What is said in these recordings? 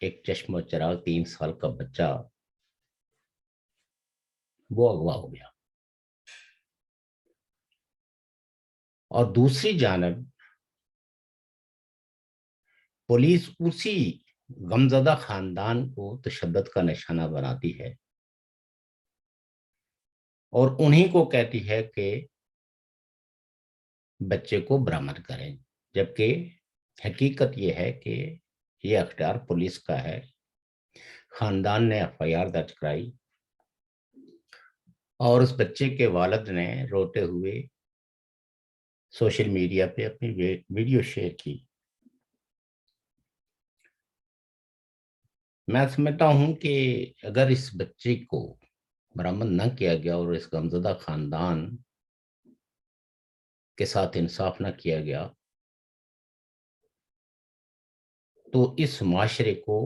ایک چشم و چراغ 3 سال کا بچہ وہ اغوا ہو گیا. اور دوسری جانب پولیس اسی غمزدہ خاندان کو تشدد کا نشانہ بناتی ہے اور انہی کو کہتی ہے کہ بچے کو برآمد کریں، جبکہ حقیقت یہ ہے کہ یہ اختیار پولیس کا ہے. خاندان نے FIR درج کرائی اور اس بچے کے والد نے روتے ہوئے سوشل میڈیا پہ اپنی ویڈیو شیئر کی. میں سمجھتا ہوں کہ اگر اس بچے کو برآمد نہ کیا گیا اور اس غمزدہ خاندان کے ساتھ انصاف نہ کیا گیا تو اس معاشرے کو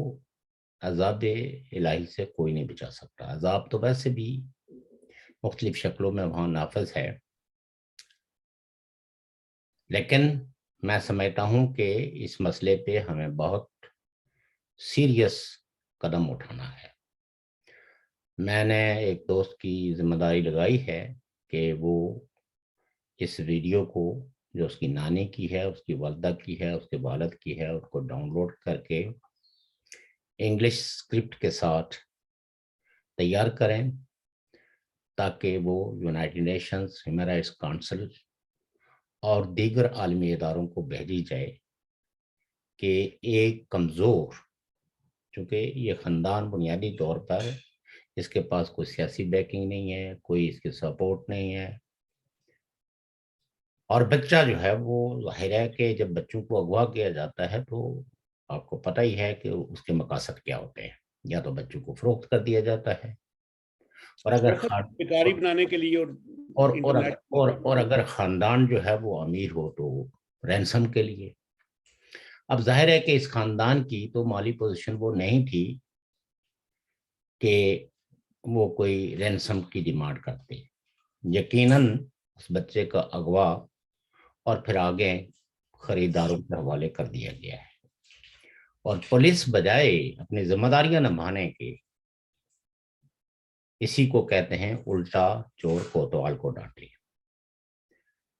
عذاب الہی سے کوئی نہیں بچا سکتا. عذاب تو ویسے بھی مختلف شکلوں میں وہاں نافذ ہے، لیکن میں سمجھتا ہوں کہ اس مسئلے پہ ہمیں بہت سیریس قدم اٹھانا ہے. میں نے ایک دوست کی ذمہ داری لگائی ہے کہ وہ اس ویڈیو کو جو اس کی نانی کی ہے، اس کی والدہ کی ہے، اس کے والد کی ہے، اس کو ڈاؤن لوڈ کر کے انگلش اسکرپٹ کے ساتھ تیار کریں تاکہ وہ United nations, human rights council اور دیگر عالمی اداروں کو بھیجی جائے کہ ایک کمزور، چونکہ یہ خاندان بنیادی طور پر اس کے پاس کوئی سیاسی بیکنگ نہیں ہے، کوئی اس کی سپورٹ نہیں ہے، اور بچہ جو ہے وہ ظاہر ہے کہ جب بچوں کو اغوا کیا جاتا ہے تو آپ کو پتہ ہی ہے کہ اس کے مقاصد کیا ہوتے ہیں. یا تو بچوں کو فروخت کر دیا جاتا ہے، اور اگر بیکاری بنانے کے لیے اور اگر خاندان جو ہے وہ امیر ہو تو رینسم کے لیے. اب ظاہر ہے کہ اس خاندان کی تو مالی پوزیشن وہ نہیں تھی کہ وہ کوئی رینسم کی ڈیمانڈ کرتے. یقیناً اس بچے کا اغوا اور پھر آگے خریداروں کے حوالے کر دیا گیا ہے، اور پولیس بجائے اپنی ذمہ داریاں نبھانے کے اسی کو کہتے ہیں الٹا چور کوتوال کو ڈانٹے.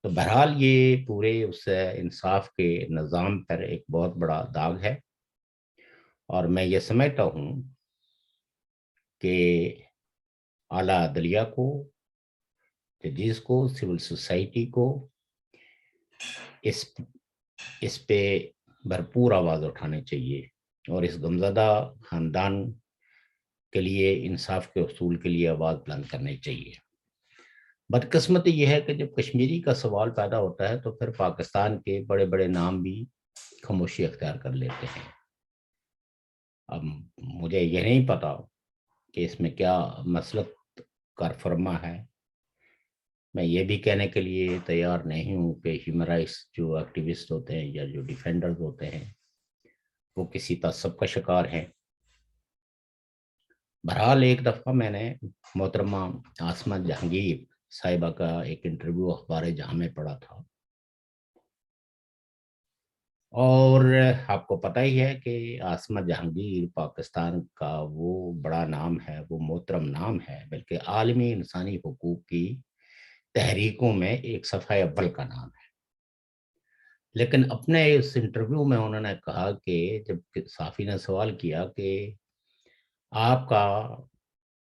تو بہرحال یہ پورے اس انصاف کے نظام پر ایک بہت بڑا داغ ہے، اور میں یہ سمجھتا ہوں کہ اعلیٰ عدلیہ کو، ججز کو، سول سوسائٹی کو اس پہ بھرپور آواز اٹھانے چاہیے اور اس غمزدہ خاندان کے لیے انصاف کے اصول کے لیے آواز بلند کرنی چاہیے. بدقسمتی یہ ہے کہ جب کشمیری کا سوال پیدا ہوتا ہے تو پھر پاکستان کے بڑے بڑے نام بھی خاموشی اختیار کر لیتے ہیں. اب مجھے یہ نہیں پتا کہ اس میں کیا مسلک کار فرما ہے. میں یہ بھی کہنے کے لیے تیار نہیں ہوں کہ ہیومن رائٹس جو ایکٹیوسٹ ہوتے ہیں یا جو ڈیفینڈرز ہوتے ہیں وہ کسی تعصب کا شکار ہیں. بہرحال ایک دفعہ میں نے محترمہ عاصمہ جہانگیر صاحبہ کا ایک انٹرویو اخبار جہاں میں پڑھا تھا، اور آپ کو پتہ ہی ہے کہ عاصمہ جہانگیر پاکستان کا وہ بڑا نام ہے، وہ محترم نام ہے، بلکہ عالمی انسانی حقوق کی تحریکوں میں ایک صفحہ اول کا نام ہے. لیکن اپنے اس انٹرویو میں انہوں نے کہا کہ جب صحافی نے سوال کیا کہ آپ کا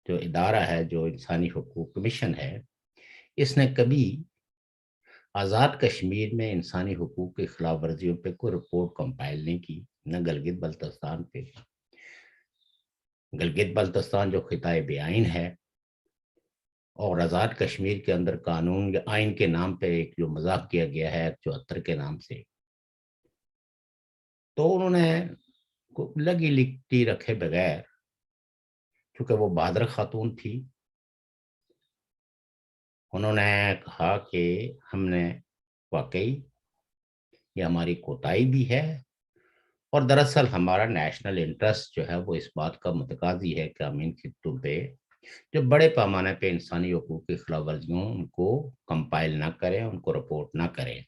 جو ادارہ ہے، جو انسانی حقوق کمیشن ہے، اس نے کبھی آزاد کشمیر میں انسانی حقوق کی خلاف ورزیوں پہ کوئی رپورٹ کمپائل نہیں کی، نہ گلگت بلتستان پہ. گلگت بلتستان جو خطۂ بیائن ہے اور آزاد کشمیر کے اندر قانون یا آئین کے نام پہ ایک جو مذاق کیا گیا ہے 74 کے نام سے، تو انہوں نے لگی لکھتی رکھے بغیر، چونکہ وہ بہادر خاتون تھی، انہوں نے کہا کہ ہم نے واقعی یہ ہماری کوتاہی بھی ہے، اور دراصل ہمارا نیشنل انٹرسٹ جو ہے وہ اس بات کا متقاضی ہے کہ ہم ان خطوں پہ جو بڑے پیمانے پہ انسانی حقوق کی خلاف ورزیوں ان کو کمپائل نہ کریں، ان کو رپورٹ نہ کریں،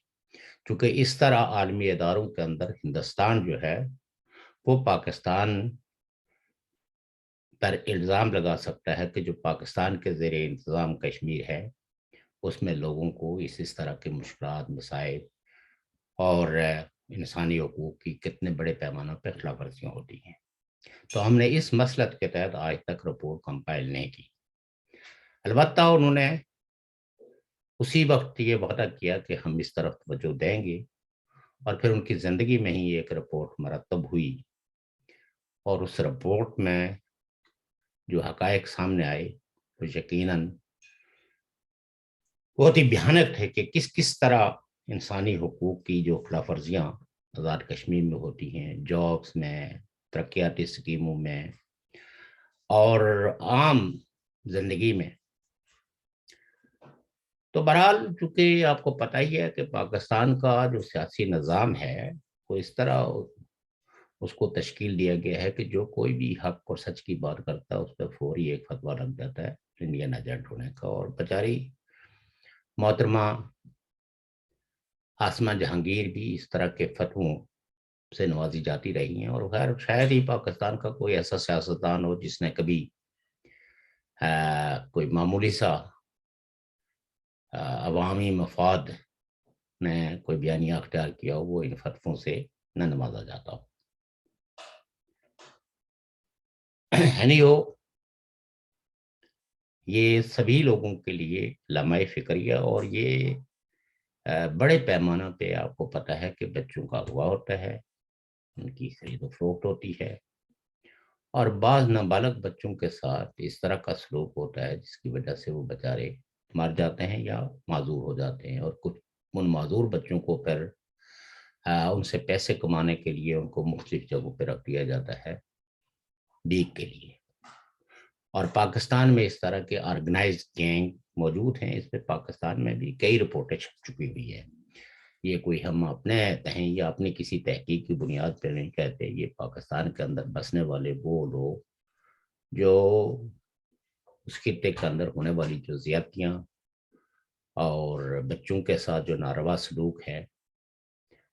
کیونکہ اس طرح عالمی اداروں کے اندر ہندوستان جو ہے وہ پاکستان پر الزام لگا سکتا ہے کہ جو پاکستان کے زیر انتظام کشمیر ہے اس میں لوگوں کو اس طرح کے مشکلات، مسائل اور انسانی حقوق کی کتنے بڑے پیمانوں پہ خلاف ورزیاں ہوتی ہیں. تو ہم نے اس مسلط کے تحت آج تک رپورٹ کمپائل نہیں کی. البتہ انہوں نے اسی وقت یہ وعدہ کیا کہ ہم اس طرف توجہ دیں گے، اور پھر ان کی زندگی میں ہی ایک رپورٹ مرتب ہوئی، اور اس رپورٹ میں جو حقائق سامنے آئے وہ یقیناً بہت ہی بھیانک تھے کہ کس طرح انسانی حقوق کی جو خلاف ورزیاں آزاد کشمیر میں ہوتی ہیں، جابس میں، ترقیاتی اسکیموں میں اور عام زندگی میں. تو بہرحال چونکہ آپ کو پتہ ہی ہے کہ پاکستان کا جو سیاسی نظام ہے وہ اس طرح اس کو تشکیل دیا گیا ہے کہ جو کوئی بھی حق اور سچ کی بات کرتا ہے اس پہ فوری ایک فتویٰ لگ جاتا ہے انڈین ایجنٹ ہونے کا. اور بیچاری محترمہ آسمہ جہانگیر بھی اس طرح کے فتووں سے نوازی جاتی رہی ہیں. اور خیر شاید ہی پاکستان کا کوئی ایسا سیاستدان ہو جس نے کبھی کوئی معمولی سا عوامی مفاد میں کوئی بیانیہ اختیار کیا ہو وہ ان فتووں سے نہ نوازا جاتا ہو. یہ سبھی لوگوں کے لیے لمحہ فکریہ، اور یہ بڑے پیمانہ پہ آپ کو پتہ ہے کہ بچوں کا اغوا ہوتا ہے، ان کی خرید و فروخت ہوتی ہے، اور بعض نابالغ بچوں کے ساتھ اس طرح کا سلوک ہوتا ہے جس کی وجہ سے وہ بیچارے مر جاتے ہیں یا معذور ہو جاتے ہیں. اور کچھ ان معذور بچوں کو پھر ان سے پیسے کمانے کے لیے ان کو مختلف جگہوں پہ رکھ دیا جاتا ہے بیک کے لیے. اور پاکستان میں اس طرح کے آرگنائزڈ گینگ موجود ہیں. اس پہ پاکستان میں بھی کئی رپورٹیں چھپ چکی ہوئی ہیں. یہ کوئی ہم اپنے تہیں یا اپنی کسی تحقیق کی بنیاد پہ نہیں کہتے، یہ پاکستان کے اندر بسنے والے وہ لوگ جو اس خطے کے اندر ہونے والی جو زیادتیاں اور بچوں کے ساتھ جو ناروا سلوک ہے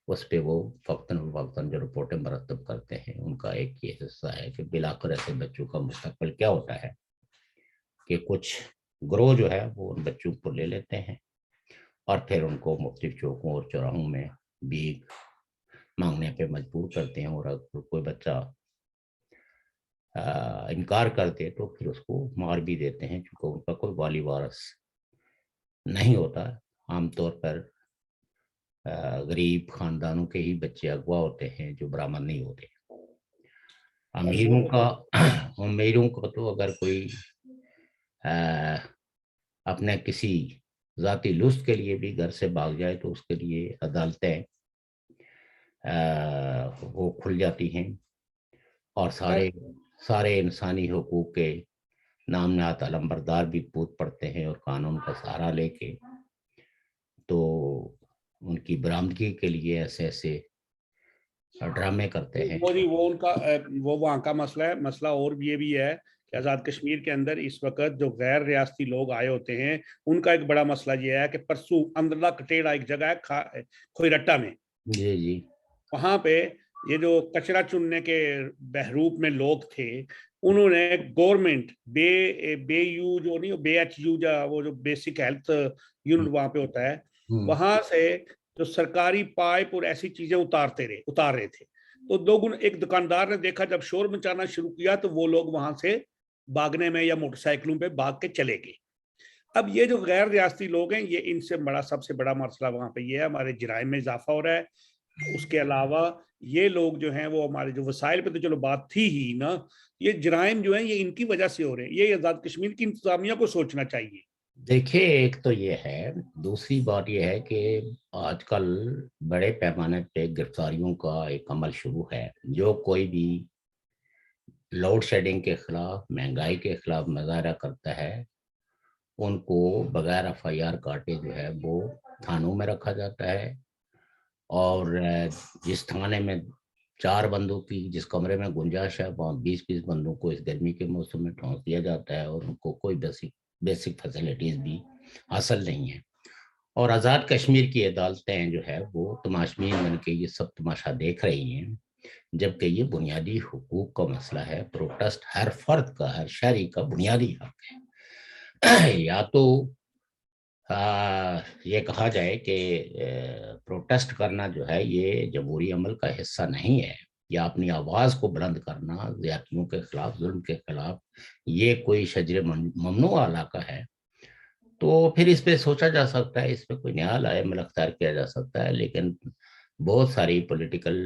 اس پہ وہ وقتاً فوقتاً جو رپورٹیں مرتب کرتے ہیں. ان کا ایک یہ حصہ ہے کہ بالآخر ایسے بچوں کا مستقبل کیا ہوتا ہے کہ کچھ گروہ جو ہے وہ ان بچوں کو لے لیتے ہیں اور پھر ان کو مختلف چوکوں اور چوراہوں میں بھیک مانگنے پہ مجبور کرتے ہیں. اور اگر کوئی بچہ انکار کرتے تو پھر اس کو مار بھی دیتے ہیں، چونکہ ان کا کوئی والی وارث نہیں ہوتا. عام طور پر غریب خاندانوں کے ہی بچے اغوا ہوتے ہیں جو برآمد نہیں ہوتے. امیروں کا تو اگر کوئی اپنے کسی ذاتی لطف کے لیے بھی گھر سے بھاگ جائے تو اس کے لیے عدالتیں وہ کھل جاتی ہیں، اور سارے انسانی حقوق کے نام نہاد علمبردار بھی کود پڑتے ہیں اور قانون کا سہارا لے کے تو ان کی برآمدگی کے لیے ایسے ڈرامے کرتے ہیں. وہ ان کا وہ وہاں کا مسئلہ ہے. مسئلہ اور بھی یہ بھی ہے کہ آزاد کشمیر کے اندر اس وقت جو غیر ریاستی لوگ آئے ہوتے ہیں ان کا ایک بڑا مسئلہ یہ ہے کہ پرسو اندرلا کٹیڑا ایک جگہ ہے کھوئرٹا میں، جی وہاں پہ یہ جو کچرا چننے کے بہروپ میں لوگ تھے انہوں نے گورنمنٹ بے یو جو نہیں بے ایچ یو وہ جو بیسک ہیلتھ یونٹ وہاں پہ ہوتا ہے، وہاں سے جو سرکاری پائپ اور ایسی چیزیں اتار رہے تھے. تو لوگوں نے ایک دکاندار نے دیکھا جب شور مچانا شروع کیا تو وہ لوگ وہاں سے بھاگنے میں یا موٹر سائیکلوں پہ بھاگ کے چلے گئے. اب یہ جو غیر ریاستی لوگ ہیں یہ ان سے سب سے بڑا مسئلہ وہاں پہ یہ ہے ہمارے جرائم میں اضافہ ہو رہا ہے. اس کے علاوہ یہ لوگ جو ہیں وہ ہمارے جو وسائل پہ تو چلو بات تھی ہی نا، یہ جرائم جو ہیں یہ ان کی وجہ سے ہو رہے ہیں. یہ آزاد کشمیر کی انتظامیہ کو سوچنا چاہیے. دیکھیے ایک تو یہ ہے، دوسری بات یہ ہے کہ آج کل بڑے پیمانے پہ گرفتاریوں کا ایک عمل شروع ہے. جو کوئی بھی لوڈ شیڈنگ کے خلاف، مہنگائی کے خلاف مظاہرہ کرتا ہے ان کو بغیر FIR کاٹے جو ہے وہ تھانوں میں رکھا جاتا ہے، اور جس تھانے میں 4 بندوں کی جس کمرے میں گنجائش ہے وہاں 20 بندوں کو اس گرمی کے موسم میں ٹھونس دیا جاتا ہے، اور ان کو کوئی بیسک فیسلٹیز بھی حاصل نہیں ہیں. اور آزاد کشمیر کی عدالتیں جو ہے وہ تماشبین بن کے یہ سب تماشا دیکھ رہی ہیں جبکہ یہ بنیادی حقوق کا مسئلہ ہے. پروٹیسٹ ہر فرد کا، ہر شہری کا بنیادی حق ہے. یا تو یہ کہا جائے کہ پروٹیسٹ کرنا جو ہے یہ جمہوری عمل کا حصہ نہیں ہے، یا اپنی آواز کو بلند کرنا زیادتیوں کے خلاف، ظلم کے خلاف یہ کوئی شجر ممنوع علاقہ ہے، تو پھر اس پہ سوچا جا سکتا ہے، اس پہ کوئی نیا عمل اختیار کیا جا سکتا ہے. لیکن بہت ساری پولیٹیکل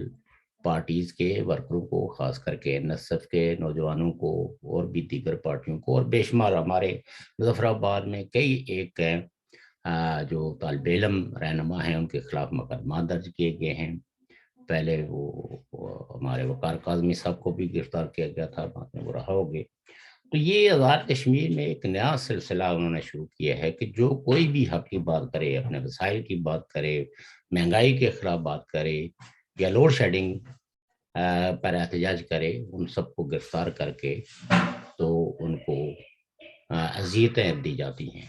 پارٹیز کے ورکروں کو، خاص کر کے نصف کے نوجوانوں کو اور بھی دیگر پارٹیوں کو، اور بے شمار ہمارے مظفر آباد میں کئی ایک جو طالب علم رہنما ہیں ان کے خلاف مقدمات درج کیے گئے ہیں. پہلے وہ ہمارے وقار کاظمی صاحب کو بھی گرفتار کیا گیا تھا، بعد میں وہ رہا ہو گئے. تو یہ آزاد کشمیر میں ایک نیا سلسلہ انہوں نے شروع کیا ہے کہ جو کوئی بھی حق کی بات کرے، اپنے وسائل کی بات کرے، مہنگائی کے خلاف بات کرے یا لوڈ شیڈنگ پر احتجاج کرے، ان سب کو گرفتار کر کے تو ان کو اذیتیں دی جاتی ہیں.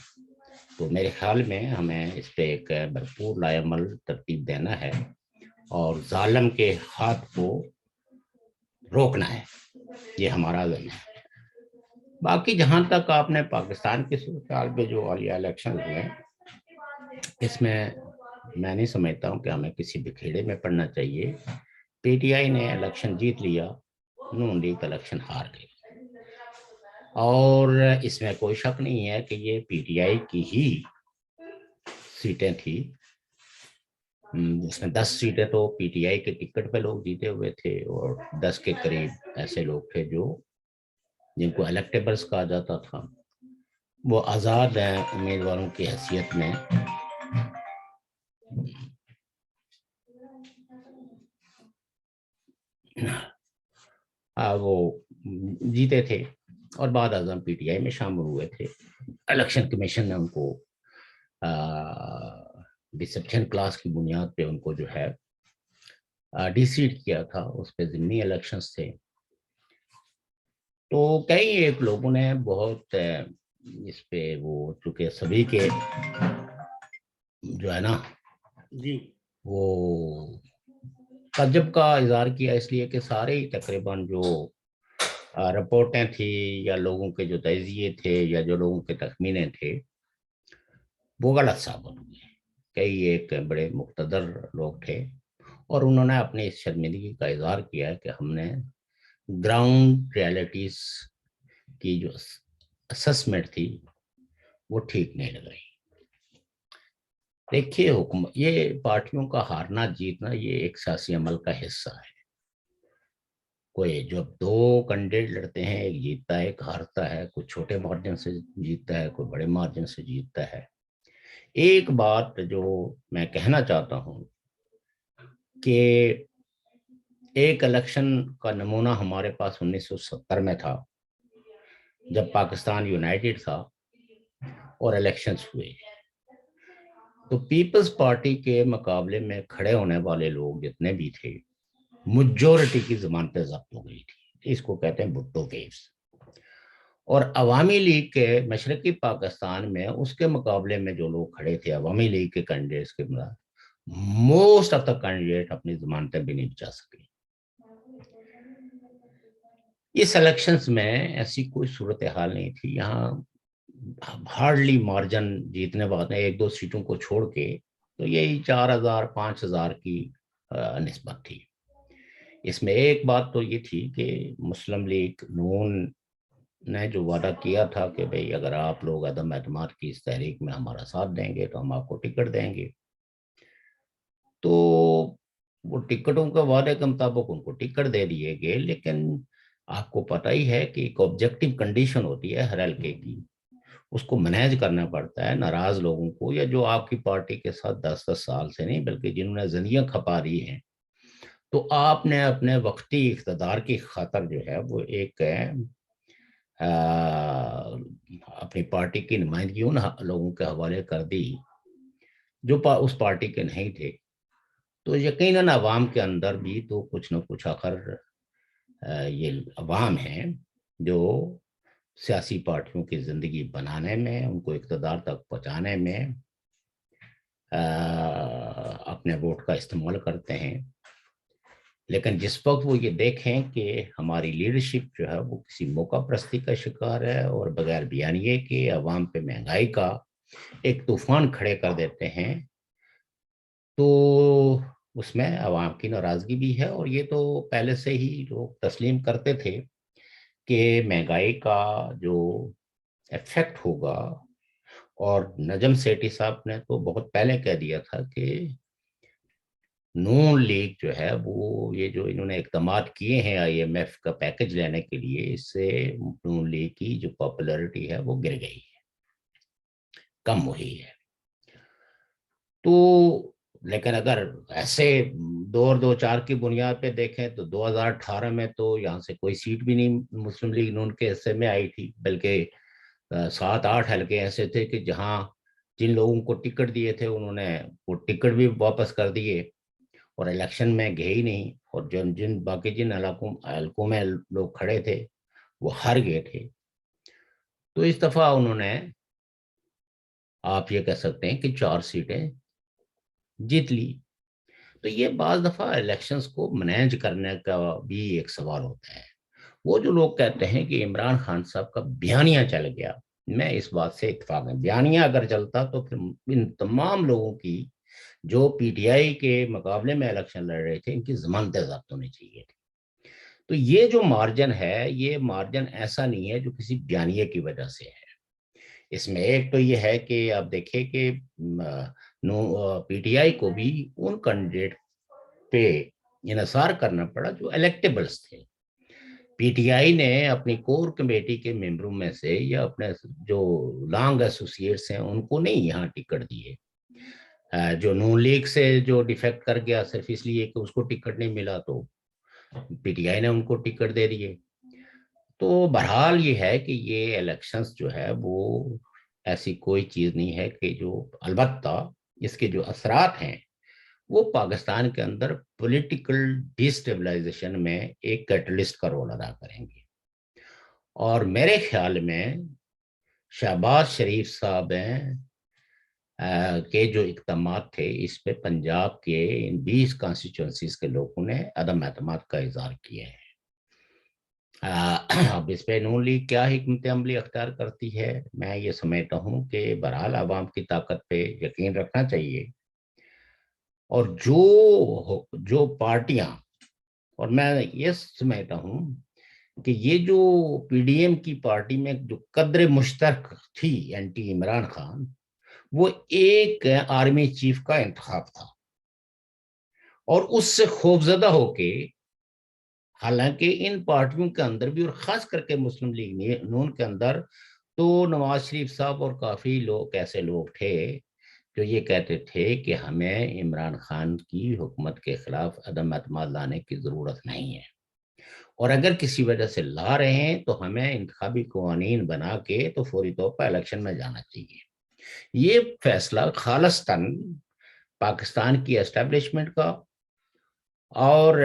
تو میرے خیال میں ہمیں اس پہ ایک بھرپور لائے عمل ترتیب دینا ہے اور ظالم کے ہاتھ کو روکنا ہے. یہ ہمارا عزم ہے. باقی جہاں تک آپ نے پاکستان کی صورتحال پہ جو حالیہ الیکشن ہوئے، اس میں نہیں سمجھتا ہوں کہ ہمیں کسی بکھیڑے میں پڑنا چاہیے. پی ٹی آئی نے الیکشن جیت لیا، نون لیگ الیکشن ہار گئی، اور اس میں کوئی شک نہیں ہے کہ یہ پی ٹی آئی کی ہی سیٹیں تھی. اس میں 10 سیٹیں تو پی ٹی آئی کے ٹکٹ پہ لوگ جیتے ہوئے تھے، اور 10 کے قریب ایسے لوگ تھے جن کو الیکٹیبلز کہا جاتا تھا، وہ آزاد ہیں امیدواروں کی حیثیت میں. وہ جیتے تھے اور بعد ازاں پی ٹی آئی میں شامل ہوئے تھے. الیکشن کمیشن نے ان کو ڈسپشن کلاس کی بنیاد پہ ان کو جو ہے ڈیسیڈ کیا تھا. اس پہ ضمنی الیکشنز تھے. تو کئی ایک لوگوں نے بہت اس پہ وہ چونکہ سبھی کے جو ہے نا جی وہ تعجب کا اظہار کیا، اس لیے کہ سارے ہی تقریباً جو رپورٹیں تھیں یا لوگوں کے جو تجزیے تھے یا جو لوگوں کے تخمینے تھے وہ غلط ثابت ہوئے. کئی ایک بڑے مقتدر لوگ تھے اور انہوں نے اپنی اس شرمندگی کا اظہار کیا کہ ہم نے گراؤنڈ ریالٹیز کی جو اسسمنٹ تھی وہ ٹھیک نہیں لگائی. دیکھیے یہ پارٹیوں کا ہارنا جیتنا یہ ایک سیاسی عمل کا حصہ ہے. کوئی جب 2 کینڈیڈیٹ لڑتے ہیں، ایک جیتتا ہے ایک ہارتا ہے، کوئی چھوٹے مارجن سے جیتتا ہے کوئی بڑے مارجن سے جیتتا ہے. ایک بات جو میں کہنا چاہتا ہوں کہ ایک الیکشن کا نمونہ ہمارے پاس 1970 میں تھا جب پاکستان یونائٹڈ تھا اور الیکشنز ہوئے، تو پیپلز پارٹی کے مقابلے میں کھڑے ہونے والے لوگ جتنے بھی تھے میجورٹی کی زبان پہ ضبط ہو گئی تھی. اس کو کہتے ہیں بھٹو ویوز. اور عوامی لیگ کے مشرقی پاکستان میں اس کے مقابلے میں جو لوگ کھڑے تھے عوامی لیگ کے کینڈیڈیٹس کے بعد موسٹ آف دا کینڈیڈیٹ اپنی ضمانتیں بھی نہیں بچا سکے. اس الیکشنز میں ایسی کوئی صورتحال نہیں تھی. یہاں ہارڈلی مارجن جیتنے والے 1-2 سیٹوں کو چھوڑ کے تو یہی 4,000-5,000 کی نسبت تھی. اس میں ایک بات تو یہ تھی کہ مسلم لیگ نون نے جو وعدہ کیا تھا کہ بھئی اگر آپ لوگ عدم اعتماد کی اس تحریک میں ہمارا ساتھ دیں گے تو ہم آپ کو ٹکٹ دیں گے. تو وہ ٹکٹوں کے وعدے کے مطابق ان کو ٹکٹ دے دیے گئے، لیکن آپ کو پتہ ہی ہے کہ ایک آبجیکٹو کنڈیشن ہوتی ہے ہر حلقے کی، اس کو مینیج کرنا پڑتا ہے. ناراض لوگوں کو یا جو آپ کی پارٹی کے ساتھ 10 سال سے نہیں بلکہ جنہوں نے زندگیاں کھپا دی ہیں، تو آپ نے اپنے وقتی اقتدار کی خاطر جو ہے وہ ایک اپنی پارٹی کی نمائندگی ان لوگوں کے حوالے کر دی جو اس پارٹی کے نہیں تھے. تو یقیناً عوام کے اندر بھی تو کچھ نہ کچھ آخر یہ عوام ہیں جو سیاسی پارٹیوں کی زندگی بنانے میں، ان کو اقتدار تک پہنچانے میں اپنے ووٹ کا استعمال کرتے ہیں. لیکن جس وقت وہ یہ دیکھیں کہ ہماری لیڈرشپ جو ہے وہ کسی موقع پرستی کا شکار ہے اور بغیر بیانیے کے عوام پہ مہنگائی کا ایک طوفان کھڑے کر دیتے ہیں، تو اس میں عوام کی ناراضگی بھی ہے۔ اور یہ تو پہلے سے ہی لوگ تسلیم کرتے تھے کہ مہنگائی کا جو ایفیکٹ ہوگا، اور نجم سیٹھی صاحب نے تو بہت پہلے کہہ دیا تھا کہ نون لیگ جو ہے وہ یہ جو انہوں نے اقدامات کیے ہیں آئی ایم ایف کا پیکج لینے کے لیے، اس سے نون لیگ کی جو پاپولرٹی ہے وہ گر گئی ہے، کم ہوئی ہے۔ تو لیکن اگر ایسے 2004 کی بنیاد پہ دیکھیں تو 2018 میں تو یہاں سے کوئی سیٹ بھی نہیں مسلم لیگ نون کے حصے میں آئی تھی، بلکہ 7-8 حلقے ایسے تھے کہ جہاں جن لوگوں کو ٹکٹ دیے تھے انہوں نے وہ ٹکٹ بھی واپس کر دیے اور الیکشن میں گئے ہی نہیں، اور جن باقی جن حلقوں میں لوگ کھڑے تھے وہ ہار گئے تھے۔ تو اس دفعہ انہوں نے، آپ یہ کہہ سکتے ہیں کہ 4 سیٹیں جیت لی۔ تو یہ بعض دفعہ الیکشنز کو مینیج کرنے کا بھی ایک سوال ہوتا ہے۔ وہ جو لوگ کہتے ہیں کہ عمران خان صاحب کا بیانیہ چل گیا، میں اس بات سے اتفاق ہے، بیانیہ اگر چلتا تو پھر ان تمام لوگوں کی جو پی ٹی آئی کے مقابلے میں الیکشن لڑ رہے تھے ان کی ضمانتیں ضبط ہونی چاہیے تھی۔ تو یہ جو مارجن ہے، یہ مارجن ایسا نہیں ہے جو کسی بیانیے کی وجہ سے ہے۔ اس میں ایک تو یہ ہے کہ آپ دیکھیں کہ پی ٹی آئی کو بھی ان کینڈیڈیٹ پہ انحصار کرنا پڑا جو الیکٹیبلز تھے۔ پی ٹی آئی نے اپنی کور کمیٹی کے ممبروں میں سے یا اپنے جو لانگ ایسوسیٹس ہیں ان کو نہیں یہاں ٹکٹ دیے۔ جو نون لیگ سے جو ڈیفیکٹ کر گیا صرف اس لیے کہ اس کو ٹکٹ نہیں ملا تو پی ٹی آئی نے ان کو ٹکٹ دے دیے۔ تو بہرحال یہ ہے کہ یہ الیکشنز جو ہے وہ ایسی کوئی چیز نہیں ہے کہ جو، البتہ اس کے جو اثرات ہیں وہ پاکستان کے اندر پولیٹیکل ڈیسٹیبلائزیشن میں ایک کیٹلسٹ کا رول ادا کریں گے۔ اور میرے خیال میں شہباز شریف صاحب کے جو اقدامات تھے اس پہ پنجاب کے ان 20 کانسٹیچوئنسیز کے لوگوں نے عدم اعتماد کا اظہار کیا ہے۔ اب اس پہ نون لیگ کیا حکمت عملی اختیار کرتی ہے، میں یہ سمجھتا ہوں کہ بہرحال عوام کی طاقت پہ یقین رکھنا چاہیے، اور جو پارٹیاں، اور میں یہ سمجھتا ہوں کہ یہ جو پی ڈی ایم کی پارٹی میں جو قدر مشترک تھی اینٹی عمران خان، وہ ایک آرمی چیف کا انتخاب تھا، اور اس سے خوفزدہ ہو کے، حالانکہ ان پارٹیوں کے اندر بھی اور خاص کر کے مسلم لیگ نون کے اندر تو نواز شریف صاحب اور کافی لوگ ایسے لوگ تھے جو یہ کہتے تھے کہ ہمیں عمران خان کی حکومت کے خلاف عدم اعتماد لانے کی ضرورت نہیں ہے، اور اگر کسی وجہ سے لا رہے ہیں تو ہمیں انتخابی قوانین بنا کے تو فوری طور پر الیکشن میں جانا چاہیے۔ یہ فیصلہ خالصتاً پاکستان کی اسٹیبلشمنٹ کا اور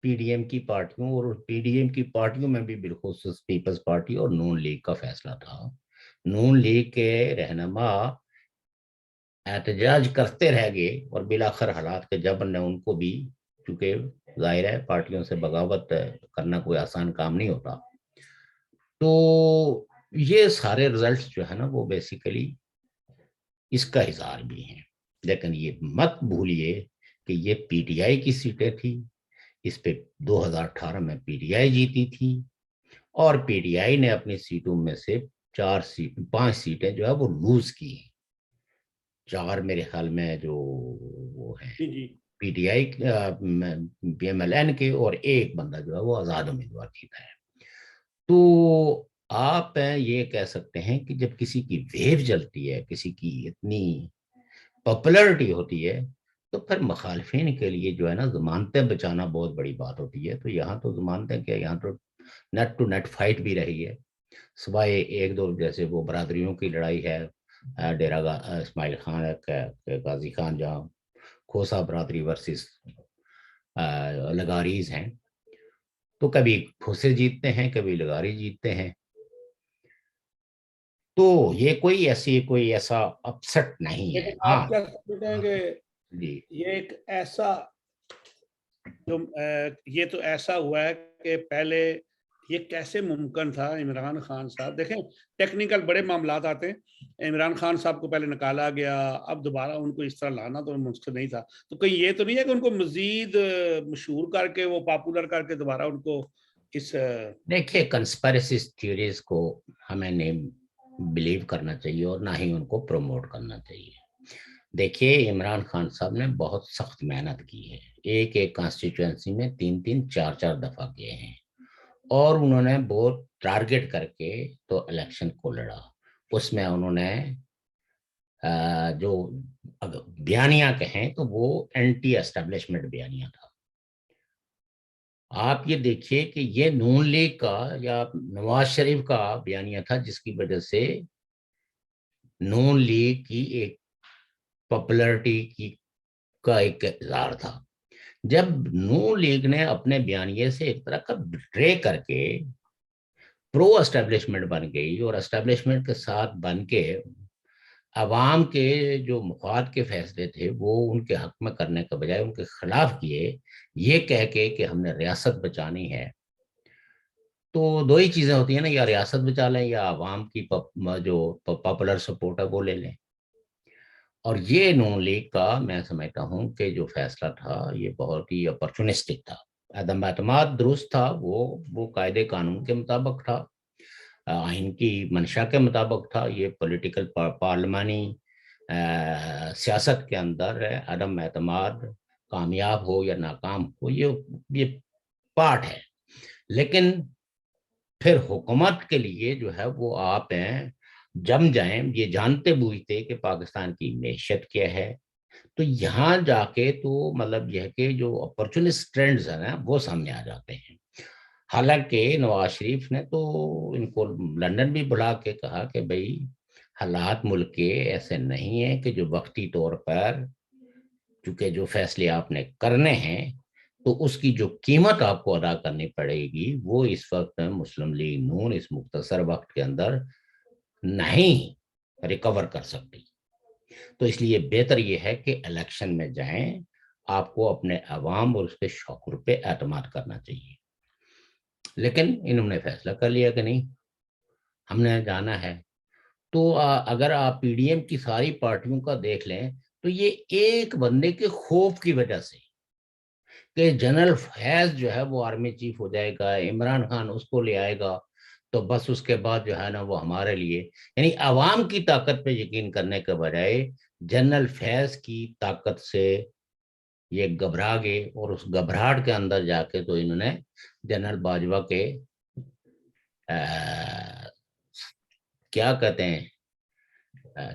پی ڈی ایم کی پارٹیوں، اور پی ڈی ایم کی پارٹیوں میں بھی بالخصوص پیپلز پارٹی اور نون لیگ کا فیصلہ تھا۔ نون لیگ کے رہنما احتجاج کرتے رہ گئے، اور بالآخر حالات کے جبر نے ان کو بھی، چونکہ ظاہر ہے پارٹیوں سے بغاوت کرنا کوئی آسان کام نہیں ہوتا، تو یہ سارے رزلٹس جو ہے نا وہ بیسیکلی اس کا اظہار بھی ہیں۔ لیکن یہ مت بھولیے کہ یہ پی ٹی آئی کی سیٹیں تھی، اس پہ 2018 میں پی ٹی آئی جیتی تھی، اور پی ٹی آئی نے اپنی سیٹوں میں سے 5 سیٹیں جو ہے وہ لوز کی ہیں۔ 4 میرے خیال میں جو وہ ہیں P T I P M L N کے، اور ایک بندہ جو ہے وہ آزاد امیدوار جیتا ہے۔ تو آپ یہ کہہ سکتے ہیں کہ جب کسی کی ویو چلتی ہے، کسی کی اتنی پاپولرٹی ہوتی ہے، تو پھر مخالفین کے لیے جو ہے نا ضمانتیں بچانا بہت بڑی بات ہوتی ہے۔ تو یہاں تو ضمانتیں کیا، یہاں تو نیٹ ٹو نیٹ فائٹ بھی رہی ہے، سوائے ایک دو جیسے وہ برادریوں کی لڑائی ہے، ڈیرہ اسماعیل خان غازی خان جہاں کھوسا برادری ورسز لگاریز ہیں، تو کبھی کھوسے جیتتے ہیں کبھی لگاری جیتتے ہیں۔ تو یہ کوئی ایسا اپسٹ نہیں ہے۔ لیکن آپ کیا سمجھتے ہیں کہ جی یہ ایک ایسا تو یہ تو ایسا ہوا ہے کہ پہلے یہ کیسے ممکن تھا عمران خان صاحب؟ دیکھیں ٹیکنیکل بڑے معاملات آتے ہیں، عمران خان صاحب کو پہلے نکالا گیا، اب دوبارہ ان کو اس طرح لانا تو ممکن نہیں تھا، تو کہیں یہ تو نہیں ہے کہ ان کو مزید مشہور کر کے، وہ پاپولر کر کے دوبارہ ان کو اس دیکھیے کنسپیریسی تھیوریز کو ہمیں نہیں بلیو کرنا چاہیے اور نہ ہی ان کو پروموٹ کرنا چاہیے. دیکھیے عمران خان صاحب نے بہت سخت محنت کی ہے، ایک کانسٹیٹوئنسی میں 3 دفعہ گئے ہیں، اور انہوں نے بہت ٹارگٹ کر کے تو الیکشن کو لڑا. اس میں انہوں نے جو بیانیہ کہیں تو وہ اینٹی اسٹیبلشمنٹ بیانیہ تھا. آپ یہ دیکھیے کہ یہ نون لیگ کا یا نواز شریف کا بیانیہ تھا، جس کی وجہ سے نون لیگ کی ایک پاپولرٹی کا ایک اظہار تھا. جب نون لیگ نے اپنے بیانیے سے ایک طرح کا بٹرے کر کے پرو اسٹیبلشمنٹ بن گئی اور اسٹیبلشمنٹ کے ساتھ بن کے عوام کے جو مفاد کے فیصلے تھے وہ ان کے حق میں کرنے کے بجائے ان کے خلاف کیے، یہ کہہ کے کہ ہم نے ریاست بچانی ہے، تو دو ہی چیزیں ہوتی ہیں نا، یا ریاست بچا لیں یا عوام کی جو پاپولر سپورٹ ہے وہ لے لیں. اور یہ نون لیگ کا میں سمجھتا ہوں کہ جو فیصلہ تھا یہ بہت ہی اپرچونسٹک تھا. عدم اعتماد درست تھا، وہ قاعدے قانون کے مطابق تھا، آئین کی منشا کے مطابق تھا. یہ پولیٹیکل پارلیمانی سیاست کے اندر عدم اعتماد کامیاب ہو یا ناکام ہو یہ پارٹ ہے. لیکن پھر حکومت کے لیے جو ہے وہ آپ ہیں جم جائیں، یہ جانتے بوجھتے کہ پاکستان کی معیشت کیا ہے، تو یہاں جا کے تو مطلب یہ ہے کہ جو اپرچونسٹ ٹرینڈز ہیں نا وہ سامنے آ جاتے ہیں. حالانکہ نواز شریف نے تو ان کو لندن بھی بلا کے کہا کہ بھئی حالات ملک کے ایسے نہیں ہیں کہ جو وقتی طور پر چونکہ جو فیصلے آپ نے کرنے ہیں تو اس کی جو قیمت آپ کو ادا کرنی پڑے گی وہ اس وقت مسلم لیگ نون اس مختصر وقت کے اندر نہیں ریکور کر سکتی. تو اس لیے بہتر یہ ہے کہ الیکشن میں جائیں، آپ کو اپنے عوام اور اس کے شعور پہ اعتماد کرنا چاہیے. لیکن انہوں نے فیصلہ کر لیا کہ نہیں ہم نے جانا ہے. تو اگر آپ پی ڈی ایم کی ساری پارٹیوں کا دیکھ لیں تو یہ ایک بندے کے خوف کی وجہ سے کہ جنرل فیض جو ہے وہ آرمی چیف ہو جائے گا، عمران خان اس کو لے آئے گا، تو بس اس کے بعد جو ہے نا وہ ہمارے لیے، یعنی عوام کی طاقت پہ یقین کرنے کے بجائے جنرل فیض کی طاقت سے یہ گھبرا گئے، اور اس گھبراہٹ کے اندر جا کے تو انہوں نے جنرل باجوہ کے کیا کہتے ہیں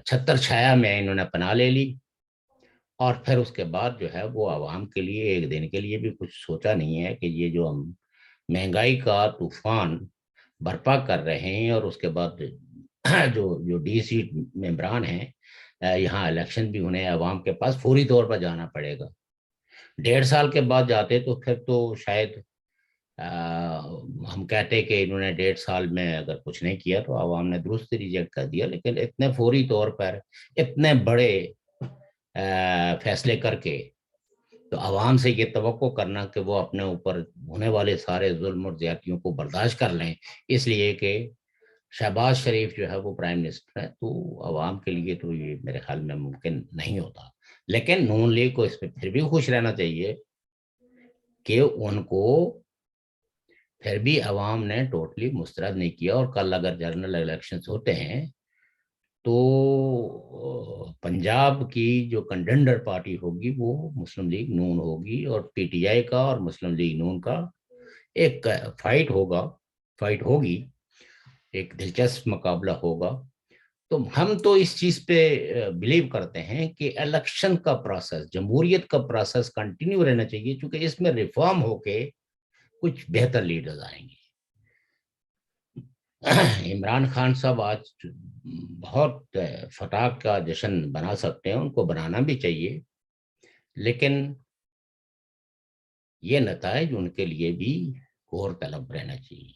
چھتر چھایا میں انہوں نے پناہ لے لی. اور پھر اس کے بعد جو ہے وہ عوام کے لیے ایک دن کے لیے بھی کچھ سوچا نہیں ہے کہ یہ جو ہم مہنگائی کا طوفان برپا کر رہے ہیں، اور اس کے بعد جو ڈی سی ممبران ہیں یہاں الیکشن بھی انہیں عوام کے پاس فوری طور پر جانا پڑے گا. 1.5 سال کے بعد جاتے تو پھر تو شاید ہم کہتے کہ انہوں نے 1.5 سال میں اگر کچھ نہیں کیا تو عوام نے درست ریجیکٹ کر دیا. لیکن اتنے فوری طور پر اتنے بڑے فیصلے کر کے تو عوام سے یہ توقع کرنا کہ وہ اپنے اوپر ہونے والے سارے ظلم اور زیادتیوں کو برداشت کر لیں اس لیے کہ شہباز شریف جو ہے وہ پرائم منسٹر ہے، تو عوام کے لیے تو یہ میرے خیال میں ممکن نہیں ہوتا. لیکن نون لیگ کو اس پہ پھر بھی خوش رہنا چاہیے کہ ان کو پھر بھی عوام نے ٹوٹلی مسترد نہیں کیا. اور کل اگر جنرل الیکشنز ہوتے ہیں تو پنجاب کی جو کنٹینڈر پارٹی ہوگی وہ مسلم لیگ نون ہوگی، اور پی ٹی آئی کا اور مسلم لیگ نون کا ایک فائٹ ہوگی، ایک دلچسپ مقابلہ ہوگا. تو ہم تو اس چیز پہ بلیو کرتے ہیں کہ الیکشن کا پروسیس، جمہوریت کا پروسیس کنٹینیو رہنا چاہیے، چونکہ اس میں ریفارم ہو کے کچھ بہتر لیڈرز آئیں گے. عمران خان صاحب آج بہت فتح کا جشن بنا سکتے ہیں، ان کو بنانا بھی چاہیے، لیکن یہ نتائج ان کے لیے بھی غور طلب رہنا چاہیے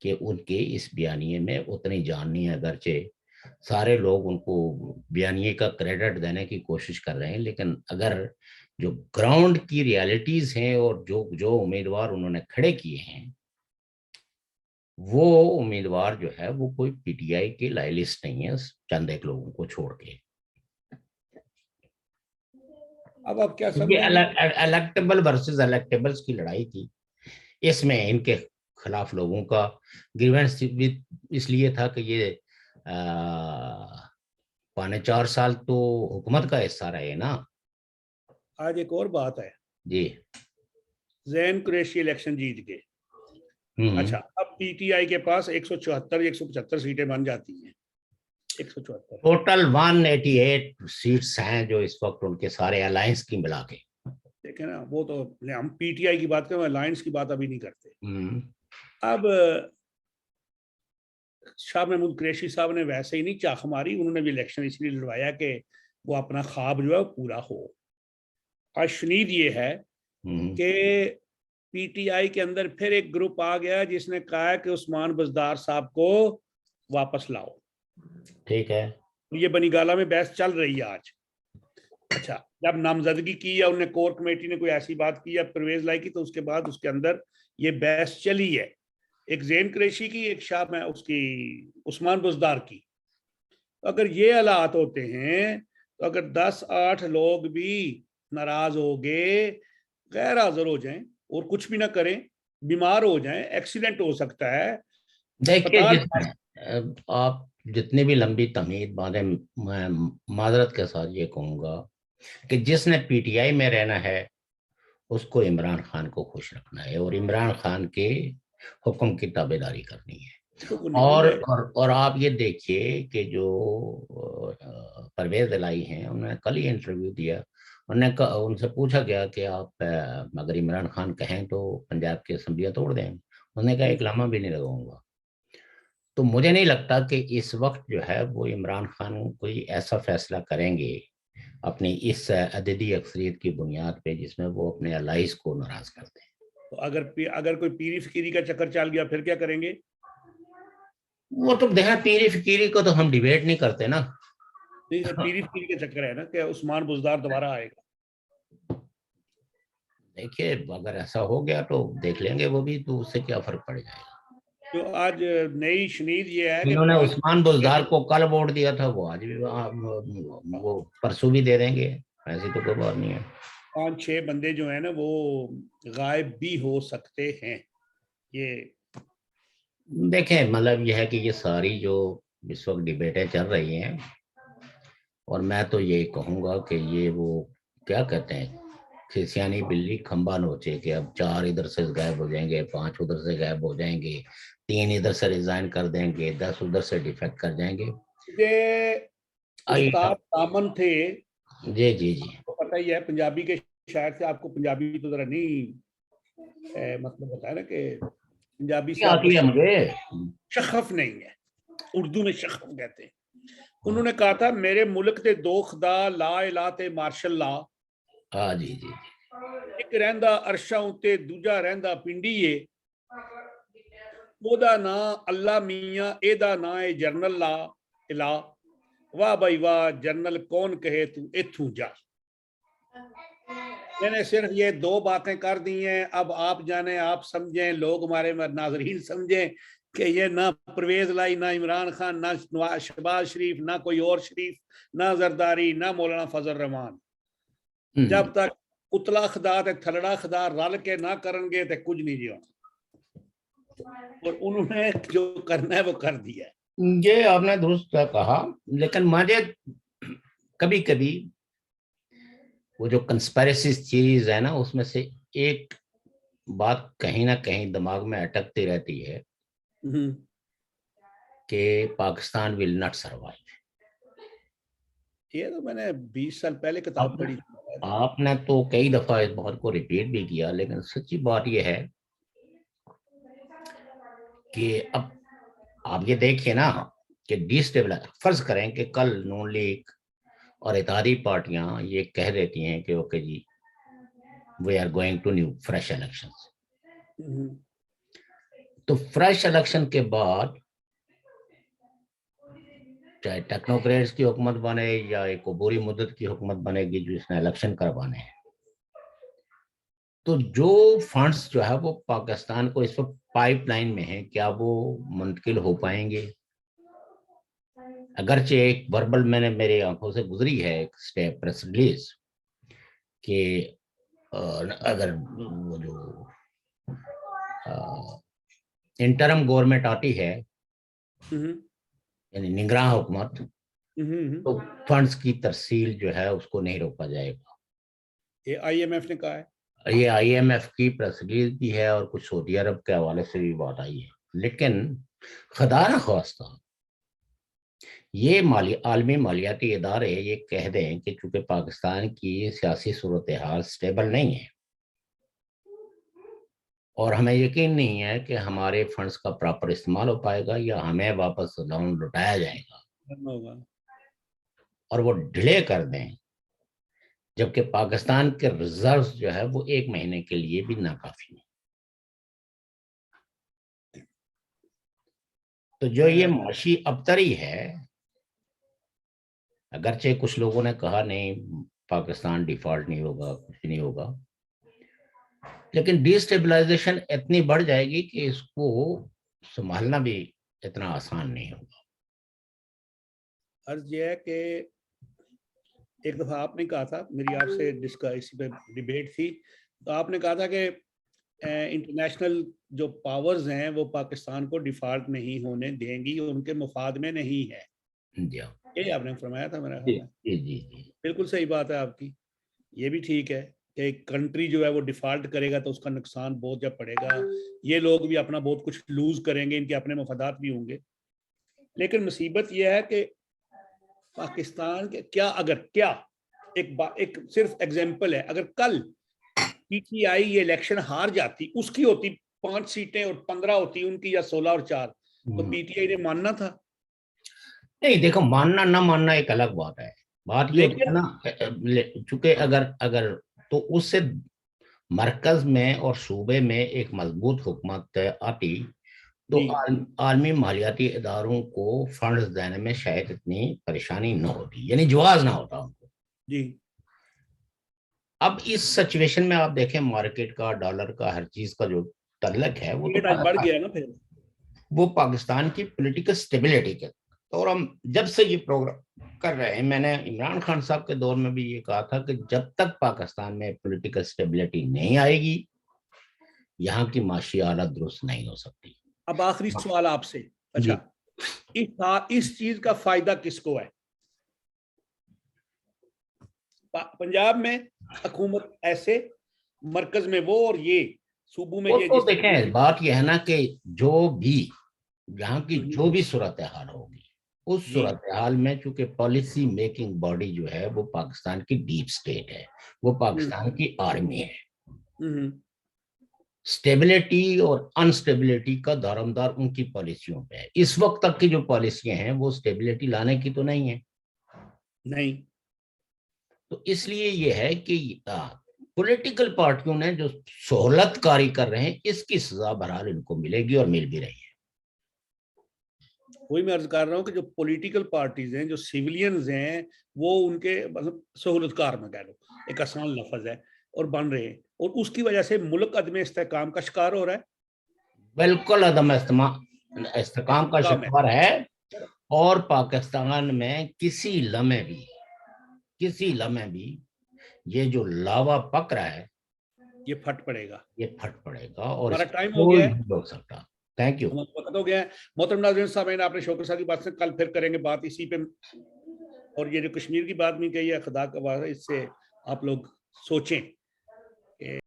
کہ ان کے اس بیانیے میں اتنی جان نہیں ہے. اگرچہ سارے لوگ ان کو بیانیے کا کریڈٹ دینے کی کوشش کر رہے ہیں، لیکن اگر جو گراؤنڈ کی ریالٹیز ہیں اور جو امیدوار انہوں نے کھڑے کیے ہیں وہ امیدوار جو ہے وہ کوئی پی ٹی آئی کے لائلسٹ نہیں ہے، چند ایک لوگوں کو چھوڑ کے. اب آپ کیا یہ سمجھیں گے؟ الیکٹیبل ورسز الیکٹیبلز کی لڑائی تھی. اس میں ان کے خلاف لوگوں کا گریونس اس لیے تھا کہ یہ 4.25 سال تو حکومت کا حصہ رہے نا. آج ایک اور بات ہے جی. زین قریشی الیکشن جیت کے، اچھا اب پی ٹی آئی کے پاس 174 175 سیٹیں بن جاتی ہیں. 174 ٹوٹل 188 سیٹس ہیں جو اس وقت ان کے سارے الائنس کی ملا کے. دیکھیں نا، وہ تو ہم پی ٹی آئی کی بات کریں، الائنس کی بات ابھی نہیں کرتے. اب شاہ محمود قریشی صاحب نے ویسے ہی نہیں چاخ ماری، انہوں نے بھی الیکشن اس لیے لڑوایا کہ وہ اپنا خواب جو ہے پورا ہو. آج شنید یہ ہے کہ پی ٹی آئی کے اندر پھر ایک گروپ آ گیا جس نے کہا کہ عثمان بزدار صاحب کو واپس لاؤ. ٹھیک ہے. یہ بنی گالہ میں بحث چل رہی ہے آج. اچھا، جب نامزدگی کی یا انہوں نے کور کمیٹی نے کوئی ایسی بات کی یا پرویز لائی کی تو اس کے بعد اس کے اندر یہ بحث چلی ہے، ایک زین قریشی کی، ایک شاہ میں اس کی عثمان بزدار کی. اگر یہ حالات ہوتے ہیں تو اگر 10-8 لوگ بھی ناراض ہو گئے، غیر حاضر ہو جائیں اور کچھ بھی نہ کریں، بیمار ہو جائیں، ایکسیڈنٹ ہو سکتا ہے. دیکھیے آپ جتنی بھی لمبی تمہید باندھیں، میں معذرت کے ساتھ یہ کہوں گا کہ جس نے پی ٹی آئی میں رہنا ہے اس کو عمران خان کو خوش رکھنا ہے اور عمران خان کے حکم کی تابع داری کرنی ہے. اور آپ یہ دیکھیے کہ جو پرویز الہی ہیں انہوں نے کل ہی انٹرویو دیا، ان سے پوچھا گیا کہ آپ اگر عمران خان کہیں تو پنجاب کی اسمبلیاں توڑ دیں. انہوں نے کہا ایک لمحہ بھی نہیں لگاؤں گا. تو مجھے نہیں لگتا کہ اس وقت جو ہے وہ عمران خان کوئی ایسا فیصلہ کریں گے اپنی اس عددی اکثریت کی بنیاد پہ جس میں وہ اپنے الائز کو ناراض کرتے ہیں. تو اگر کوئی پیری فقیری کا چکر چل گیا پھر کیا کریں گے؟ وہ تو دیکھیں پیری فقیری کو تو ہم ڈیبیٹ نہیں کرتے نا. پیری فقیری کا چکر ہے نا کہ عثمان بزدار دوبارہ آئے گا. دیکھیے اگر ایسا ہو گیا تو دیکھ لیں گے وہ بھی، تو اس سے کیا فرق پڑ جائے گا. جو آج نئی شنید یہ ہے کہ انہوں نے عثمان بزدار کو کل ووٹ دیا تھا، وہ آج بھی وہ پرسوں بھی دے دیں گے، ایسی تو کوئی بات نہیں ہے. 5-6 بندے جو ہیں نا وہ غائب بھی ہو سکتے ہیں. یہ دیکھیں مطلب یہ ہے کہ یہ ساری جو اس وقت ڈیبیٹیں چل رہی ہیں، اور میں تو یہ کہوں گا کہ یہ وہ کیا کہتے ہیں کھسیانی بلی کھمبا نوچے کہ اب 4 ادھر سے غائب ہو جائیں گے، 5 ادھر سے غائب ہو جائیں گے، 3 ادھر سے ریزائن کر دیں گے، 10 ادھر سے ڈیفیکٹ کر جائیں گے. استاد دامن تھے، جی جی جی آپ کو پتہ ہی ہے پنجابی کے شاعر سے، آپ کو پنجابی تو ذرا نہیں مطلب بتایا نا کہ پنجابی سے آپ کو شخف نہیں ہے، اردو میں شخف کہتے ہیں. انہوں نے کہا تھا میرے ملک دے 2 خدا لا الہ تے مارشل لا. ہاں جی جی. ایک رہندا عرشاں اُتے دوجا رہندا پنڈیے، او دا نام اللہ میاں اے دا نام ہے جنرل لا الہ. واہ بھائی واہ جنرل کون کہے تو ایتھوں جا. میں نے صرف یہ 2 باتیں کر دی ہیں، اب آپ جانیں، آپ سمجھیں، لوگ ہمارے ناظرین سمجھیں کہ یہ نہ پرویز لائی، نہ عمران خان، نہ شہباز شریف، نہ کوئی اور شریف، نہ زرداری، نہ مولانا فضل الرحمان، جب تک اتلا خدا تے تھلڑا خدا رل کے نہ کرن گے تے کچھ نہیں جی ہونا. اور انہوں نے جو کرنا ہے وہ کر دیا ہے. یہ آپ نے درست کہا، لیکن مجھے کبھی کبھی وہ جو کنسپیریسی تھیریز ہے نا اس میں سے ایک بات کہیں نہ کہیں دماغ میں اٹکتی رہتی ہے کہ پاکستان ول ناٹ سروائیو. یہ تو میں نے 20 سال پہلے کتاب پڑھی. آپ نے تو کئی دفعہ اس بات کو ریپیٹ بھی کیا، لیکن سچی بات یہ ہے کہ اب آپ یہ دیکھیں نا کہ فرض کریں کہ کل نون لیگ اور اتحادی پارٹیاں یہ کہہ دیتی ہیں کہ اوکے جی we are going to new fresh election, تو فریش الیکشن کے بعد چاہے ٹیکنوکریٹس کی حکومت بنے یا ایک عبوری مدت کی حکومت بنے گی جو اس نے الیکشن کروانے ہیں، تو جو فنڈس جو ہے وہ پاکستان کو اس وقت پائپ لائن میں ہیں، کیا وہ منتقل ہو پائیں گے؟ اگرچہ ایک وربل میں نے میری آنکھوں سے گزری ہے ایک اسٹیپ پریس ریلیز کہ اگر وہ جو انٹرم گورنمنٹ آتی ہے یعنی نگراں حکومت، تو فنڈز کی ترسیل جو ہے اس کو نہیں روکا جائے گا. یہ آئی ایم ایف نے کہا ہے، یہ آئی ایم ایف کی پریس ریلیز بھی ہے اور کچھ سعودی عرب کے حوالے سے بھی بات آئی ہے. لیکن خدا نخواستہ یہ عالمی مالیاتی ادارے یہ کہہ دیں کہ چونکہ پاکستان کی سیاسی صورتحال سٹیبل نہیں ہے اور ہمیں یقین نہیں ہے کہ ہمارے فنڈز کا پراپر استعمال ہو پائے گا یا ہمیں واپس لون لوٹایا جائے گا، اور وہ ڈیلے کر دیں، جبکہ پاکستان کے ریزروز جو ہے وہ 1 مہینے کے لیے بھی ناکافی ہیں. تو جو یہ معاشی ابتری ہے، اگرچہ کچھ لوگوں نے کہا نہیں پاکستان ڈیفالٹ نہیں ہوگا، کچھ نہیں ہوگا، لیکن ڈی اسٹیبلائزیشن اتنی بڑھ جائے گی کہ اس کو سنبھالنا بھی اتنا آسان نہیں ہوگا. عرض یہ ہے کہ ایک دفعہ آپ نے کہا تھا، میری آپ سے اسی پہ ڈیبیٹ تھی، تو آپ نے کہا تھا کہ انٹرنیشنل جو پاورز ہیں وہ پاکستان کو ڈیفالٹ نہیں ہونے دیں گی، ان کے مفاد میں نہیں ہے. یہ آپ نے فرمایا تھا میرا خیال ہے. جی بالکل صحیح بات ہے آپ کی. یہ بھی ٹھیک ہے کہ ایک کنٹری جو ہے وہ ڈیفالٹ کرے گا تو اس کا نقصان بہت جب پڑے گا، یہ لوگ بھی اپنا بہت کچھ لوز کریں گے، ان کے اپنے مفادات بھی ہوں گے. لیکن مصیبت یہ ہے کہ پاکستان کے کیا ایک صرف ایگزامپل ہے، اگر کل پی ٹی آئی یہ الیکشن ہار جاتی، اس کی ہوتی 5 سیٹیں اور 15 ہوتی ان کی، یا 16 اور 4، تو پی ٹی آئی نے ماننا تھا. نہیں دیکھو، ماننا نہ ماننا ایک الگ بات ہے. بات یہ ہوتی ہے نا، چونکہ اگر تو اس سے مرکز میں اور صوبے میں ایک مضبوط حکومت آتی تو عالمی مالیاتی اداروں کو فنڈز دینے میں شاید اتنی پریشانی نہ ہوتی، یعنی جواز نہ ہوتا ان کو. جی اب اس سچویشن میں آپ دیکھیں مارکیٹ کا، ڈالر کا، ہر چیز کا جو تعلق ہے وہ پاکستان کی پولیٹیکل سٹیبلٹی کے. اور ہم جب سے یہ پروگرام کر رہے ہیں، میں نے عمران خان صاحب کے دور میں بھی یہ کہا تھا کہ جب تک پاکستان میں پولیٹیکل سٹیبلٹی نہیں آئے گی، یہاں کی معاشی حالت درست نہیں ہو سکتی. اب آخری سوال آپ سے، اچھا اس چیز کا فائدہ کس کو ہے؟ پنجاب میں حکومت ایسے، مرکز میں وہ، اور یہ صوبوں میں یہ. تو دیکھیں بات یہ ہے نا کہ جو بھی یہاں کی جو بھی صورتحال ہوگی، اس صورتحال میں چونکہ پالیسی میکنگ باڈی جو ہے وہ پاکستان کی ڈیپ سٹیٹ ہے، وہ پاکستان کی آرمی ہے. سٹیبلٹی اور انسٹیبلٹی کا دارمدار ان کی پالیسیوں پہ ہے. اس وقت تک کی جو پالیسیاں ہیں وہ سٹیبلٹی لانے کی تو نہیں ہے. نہیں، تو اس لیے یہ ہے کہ پولیٹیکل پارٹیوں نے جو سہولت کاری کر رہے ہیں، اس کی سزا بہرحال ان کو ملے گی اور مل بھی رہی ہے. وہی میں عرض کر رہا ہوں کہ جو پولیٹیکل پارٹیز ہیں، جو سیولینز ہیں، وہ ان کے مطلب سہولت کار میں کہہ لو، ایک آسان لفظ ہے، اور بن رہے ہیں، اور اس کی وجہ سے ملک عدم استحکام کا شکار ہو رہا ہے. بالکل عدم استحکام کا شکار ہے. اور پاکستان میں کسی لمحے بھی یہ جو لاوا پک رہا ہے یہ پھٹ پڑے گا، یہ پھٹ پڑے گا، اور ہمارا ٹائم ہو گیا ہے، ہو سکتا. Thank you. وقت ہو گیا ہے. محترم ناظرین سامعین، آپ نے شوکت صاحب کی بات سے کل پھر کریں گے بات اسی پہ. اور یہ جو کشمیر کی بات نہیں کہی ہے، خدا کا واسطہ اس سے آپ لوگ سوچیں.